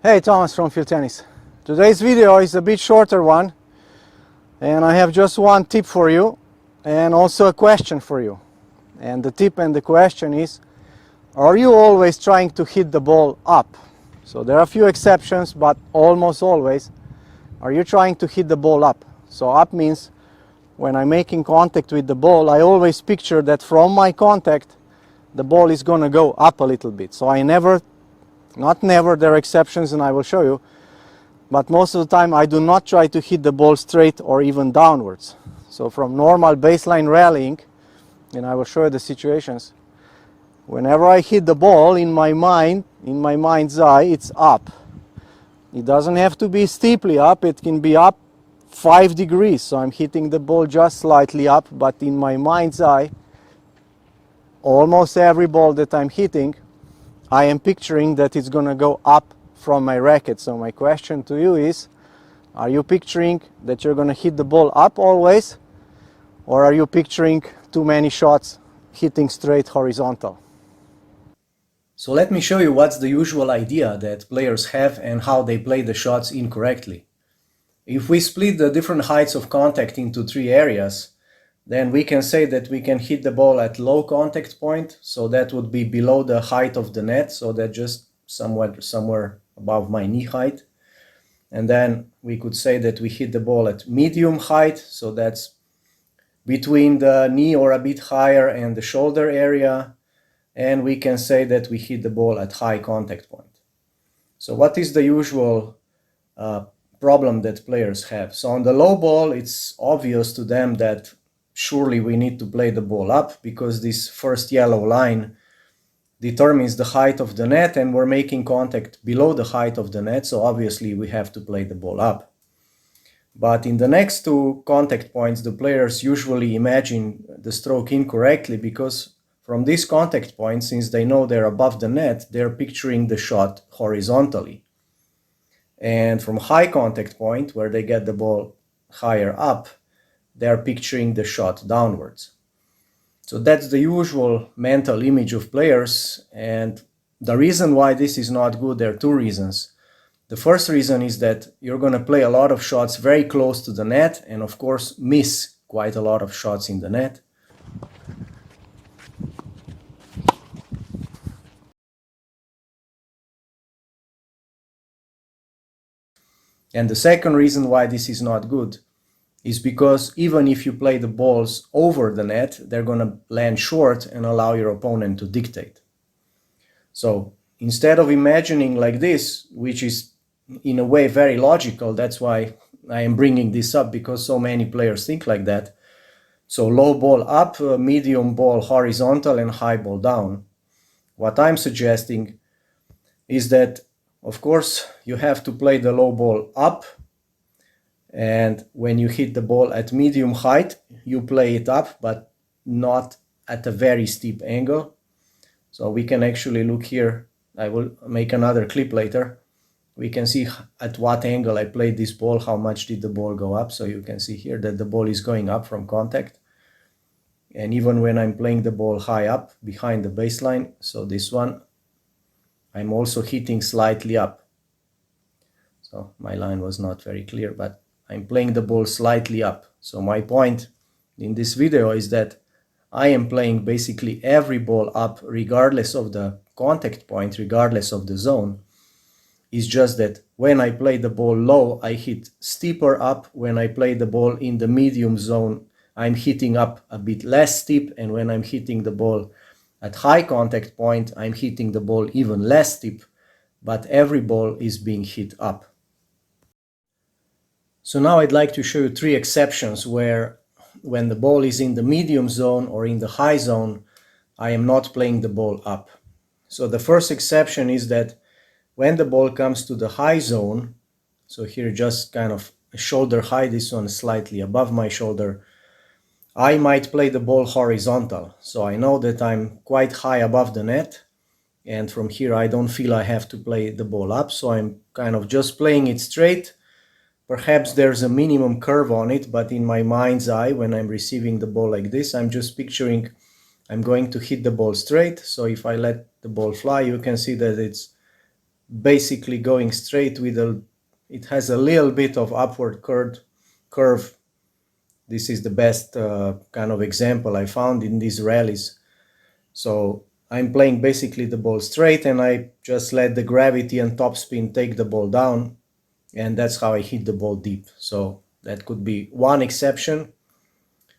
Hey, Thomas from Field Tennis. Today's video is a bit shorter one, and I have just one tip for you and also a question for you. And the tip and the question is, are you always trying to hit the ball up? So there are a few exceptions, but almost always, are you trying to hit the ball up? So up means when I'm making contact with the ball, I always picture that from my contact, the ball is going to go up a little bit. So I never, not never, there are exceptions and I will show you, but most of the time I do not try to hit the ball straight or even downwards. So from normal baseline rallying, and I will show you the situations, whenever I hit the ball in my mind's eye, it's up. It doesn't have to be steeply up, it can be up 5 degrees, so I'm hitting the ball just slightly up, but in my mind's eye, almost every ball that I'm hitting, I am picturing that it's going to go up from my racket. So my question to you is, are you picturing that you're going to hit the ball up always, or are you picturing too many shots hitting straight horizontal? So let me show you what's the usual idea that players have and how they play the shots incorrectly. If we split the different heights of contact into 3 areas, then we can say that we can hit the ball at low contact point, so that would be below the height of the net, so that just somewhere above my knee height. And then we could say that we hit the ball at medium height, so that's between the knee or a bit higher and the shoulder area. And we can say that we hit the ball at high contact point. So what is the usual problem that players have? So on the low ball, it's obvious to them that surely we need to play the ball up, because this first yellow line determines the height of the net and we're making contact below the height of the net, so obviously we have to play the ball up. But in the next 2 contact points, the players usually imagine the stroke incorrectly, because from this contact point, since they know they're above the net, they're picturing the shot horizontally. And from high contact point, where they get the ball higher up, they're picturing the shot downwards. So that's the usual mental image of players, and the reason why this is not good, there are 2 reasons. The first reason is that you're going to play a lot of shots very close to the net and of course miss quite a lot of shots in the net. And the second reason why this is not good is because even if you play the balls over the net, they're going to land short and allow your opponent to dictate. So instead of imagining like this, which is in a way very logical, that's why I am bringing this up, because so many players think like that. So low ball up, medium ball horizontal, and high ball down. What I'm suggesting is that, of course, you have to play the low ball up, and when you hit the ball at medium height, you play it up, but not at a very steep angle. So we can actually look here. I will make another clip later. We can see at what angle I played this ball, how much did the ball go up. So you can see here that the ball is going up from contact. And even when I'm playing the ball high up behind the baseline, so this one, I'm also hitting slightly up. So my line was not very clear, but I'm playing the ball slightly up. So my point in this video is that I am playing basically every ball up regardless of the contact point, regardless of the zone. It's just that when I play the ball low, I hit steeper up. When I play the ball in the medium zone, I'm hitting up a bit less steep. And when I'm hitting the ball at high contact point, I'm hitting the ball even less steep. But every ball is being hit up. So now I'd like to show you 3 exceptions where when the ball is in the medium zone or in the high zone, I am not playing the ball up. So the first exception is that when the ball comes to the high zone, so here just kind of shoulder high, this one is slightly above my shoulder, I might play the ball horizontal. So I know that I'm quite high above the net, and from here I don't feel I have to play the ball up, so I'm kind of just playing it straight. Perhaps there's a minimum curve on it, but in my mind's eye, when I'm receiving the ball like this, I'm just picturing I'm going to hit the ball straight. So if I let the ball fly, you can see that it's basically going straight with it has a little bit of upward curve. This is the best kind of example I found in these rallies. So I'm playing basically the ball straight, and I just let the gravity and topspin take the ball down, and that's how I hit the ball deep. So that could be one exception.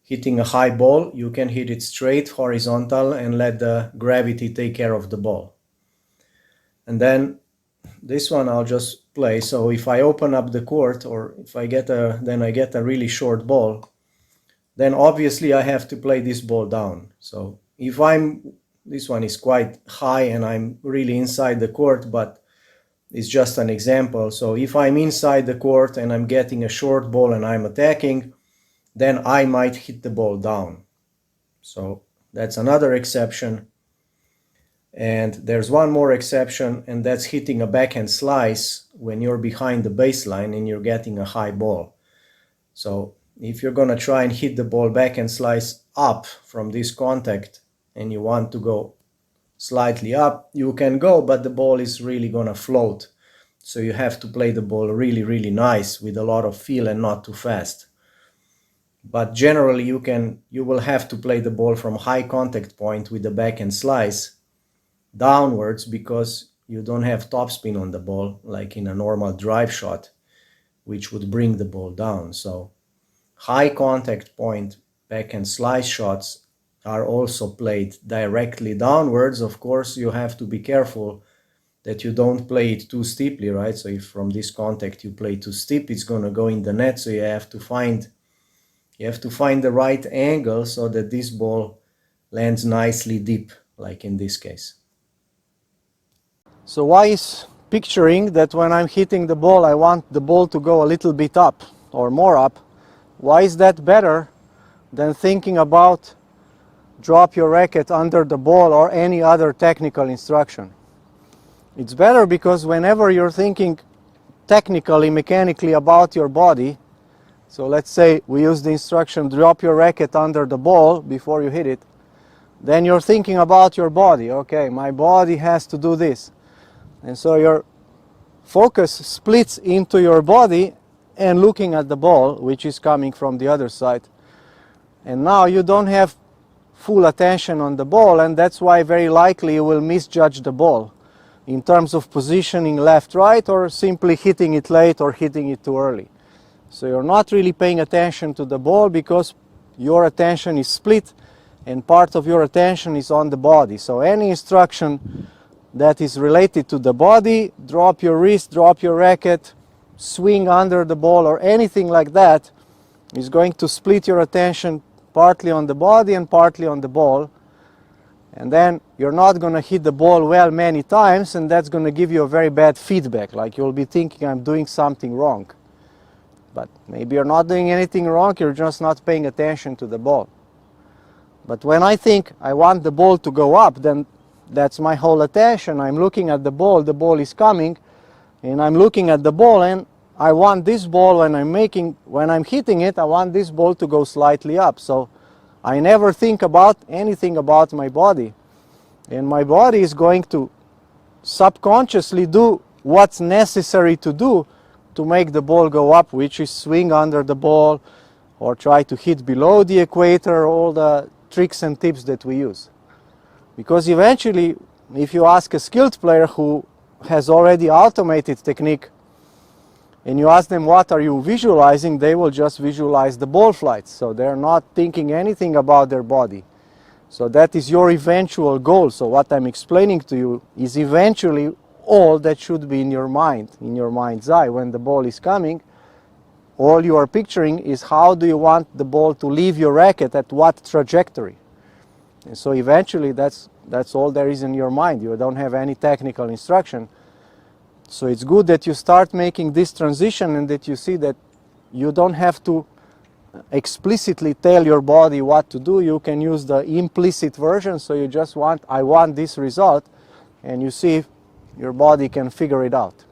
Hitting a high ball, you can hit it straight, horizontal, and let the gravity take care of the ball. And then this one I'll just play. So if I open up the court, or if I get a really short ball, then obviously I have to play this ball down. So if this one is quite high and I'm really inside the court, but it's just an example. So if I'm inside the court and I'm getting a short ball and I'm attacking, then I might hit the ball down. So that's another exception. And there's one more exception, and that's hitting a backhand slice when you're behind the baseline and you're getting a high ball. So if you're going to try and hit the ball backhand slice up from this contact and you want to go slightly up, you can go, but the ball is really going to float. So you have to play the ball really, really nice with a lot of feel and not too fast. But generally you will have to play the ball from high contact point with the backhand slice downwards, because you don't have topspin on the ball like in a normal drive shot, which would bring the ball down. So high contact point backhand slice shots are also played directly downwards. Of course, you have to be careful that you don't play it too steeply, right? So if from this contact you play too steep, it's going to go in the net. So you have to find the right angle so that this ball lands nicely deep, like in this case. So why is picturing that when I'm hitting the ball, I want the ball to go a little bit up or more up? Why is that better than thinking about drop your racket under the ball or any other technical instruction? It's better because whenever you're thinking technically, mechanically about your body, so let's say we use the instruction drop your racket under the ball before you hit it, then you're thinking about your body. Okay, my body has to do this. And so your focus splits into your body and looking at the ball, which is coming from the other side. And now you don't have full attention on the ball, and that's why very likely you will misjudge the ball in terms of positioning left, right, or simply hitting it late or hitting it too early. So you're not really paying attention to the ball because your attention is split and part of your attention is on the body. So any instruction that is related to the body, drop your wrist, drop your racket, swing under the ball, or anything like that, is going to split your attention partly on the body and partly on the ball. And then you're not going to hit the ball well many times, and that's going to give you a very bad feedback, like you'll be thinking I'm doing something wrong. But maybe you're not doing anything wrong, you're just not paying attention to the ball. But when I think I want the ball to go up, then that's my whole attention. I'm looking at the ball is coming, and I'm looking at the ball, and I want this ball when I'm hitting it, I want this ball to go slightly up. So I never think about anything about my body. And my body is going to subconsciously do what's necessary to do to make the ball go up, which is swing under the ball or try to hit below the equator, all the tricks and tips that we use. Because eventually, if you ask a skilled player who has already automated technique and you ask them what are you visualizing, they will just visualize the ball flights. So they're not thinking anything about their body. So that is your eventual goal. So what I'm explaining to you is eventually all that should be in your mind, in your mind's eye. When the ball is coming, all you are picturing is how do you want the ball to leave your racket, at what trajectory. And so eventually that's all there is in your mind. You don't have any technical instruction. So it's good that you start making this transition and that you see that you don't have to explicitly tell your body what to do. You can use the implicit version. So you just I want this result, and you see if your body can figure it out.